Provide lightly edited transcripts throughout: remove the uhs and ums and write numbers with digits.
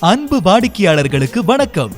அன்பு வாடிக்கையாளர்களுக்கு வணக்கம்.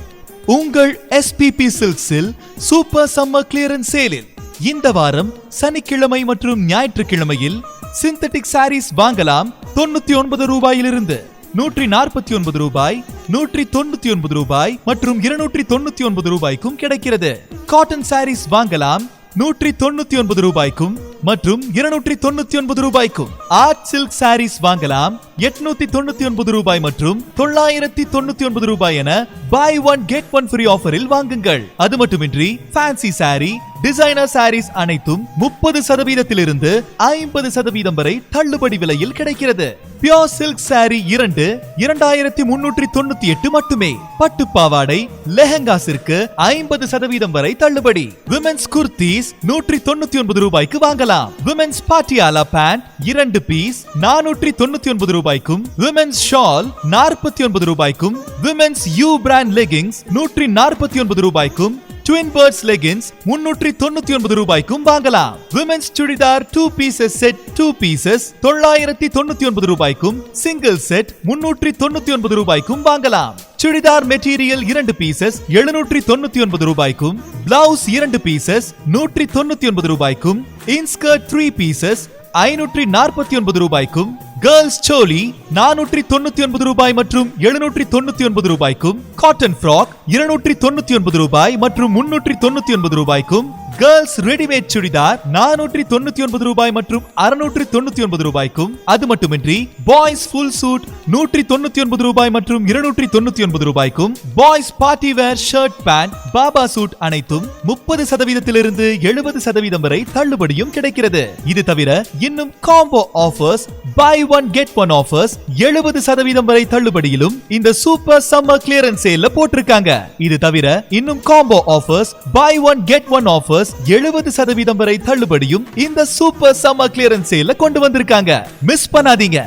உங்கள் SPP சில்க்ஸில் சூப்பர் சம்மர் கிளியரன்ஸ் சேலில் இந்த வாரம் சனிக்கிழமை மற்றும் ஞாயிற்றுக்கிழமையில் சிந்தட்டிக் சாரீஸ் வாங்கலாம் 99 ரூபாயிலிருந்து 149 ரூபாய், 199 ரூபாய் மற்றும் 299 ரூபாய்க்கும் கிடைக்கிறது. காட்டன் சாரீஸ் வாங்கலாம் 199 ரூபாய்க்கும் மற்றும் 299 ரூபாய்க்கும். ஆர்ட் சில்க் சாரீஸ் வாங்கலாம் 899 ரூபாய் மற்றும் 999 ரூபாய் என buy one get one free ஆஃபரில் வாங்குங்கள். அது மட்டுமின்றி ஃபேன்சி சாரி, டிசைனர் சாரீஸ் அனைத்தும் 30% 50% வரை தள்ளுபடி விலையில் கிடைக்கிறது. பியோர் சில்க் சாரி 2 2398 மட்டுமே. பட்டு பாவாடை, லெஹங்காஸிற்கு 50% வரை தள்ளுபடி. விமென்ஸ் குர்தீஸ் 199 ரூபாய்க்கு வாங்கலாம். விமென்ஸ் பாட்டியாலா பேண்ட் 2 பீஸ் 499 ரூபாய்க்கும், விமென்ஸ் ஷால் 49 ரூபாய்க்கும், விமென்ஸ் யூ பிராண்ட் லெகிங்ஸ் 149 ரூபாய்க்கும், ட்வின் பேர்ட்ஸ் லெகின்ஸ் 399 ரூபாய்க்கும் வாங்கலாம். Women's churidar 2 pieces set 2 pieces 999 ரூபாய்க்கும், சிங்கிள் செட் 399 ரூபாய்க்கும் வாங்கலாம். சுடிதார் மெட்டீரியல் 2 பீசஸ் 799 ரூபாய்க்கும், பிளவுஸ் 2 பீசஸ் 199 ரூபாய்க்கும், இன்ஸ்கர்ட் 3 பீசஸ் 549 ரூபாய்க்கும், கேர்ள்ஸ் சோலி 499 ரூபாய் மற்றும் 799 ரூபாய்க்கும், காட்டன் ஃப்ராக் 299 ரூபாய் மற்றும் 399 ரூபாய்க்கும், கேர்ள்ஸ் ரெடிமேட் சுடிதார் 499 ரூபாய் மற்றும் 699 ரூபாய்க்கும். அது மட்டுமின்றி பாய்ஸ் ஃபுல் சூட் 199 ரூபாய் மற்றும் 299 ரூபாய்க்கும், boys party wear shirt pant, பாபா சூட் அனைத்தும் 30% 70% வரை தள்ளுபடியும் கிடைக்கிறது. இது தவிர இன்னும் combo offers, buy one get one offers 70% வரை தள்ளுபடியிலும் இந்த சூப்பர் சம்மர் கிளியரன்ஸ் சேல்ல போட்டிருக்காங்க. இது தவிர இன்னும் combo offers, buy one get one offers 70% வரை தள்ளுபடியும் இந்த சூப்பர் சம்மர் கிளியரன்ஸ் சேல்ல கொண்டு வந்திருக்காங்க. மிஸ் பண்ணாதீங்க.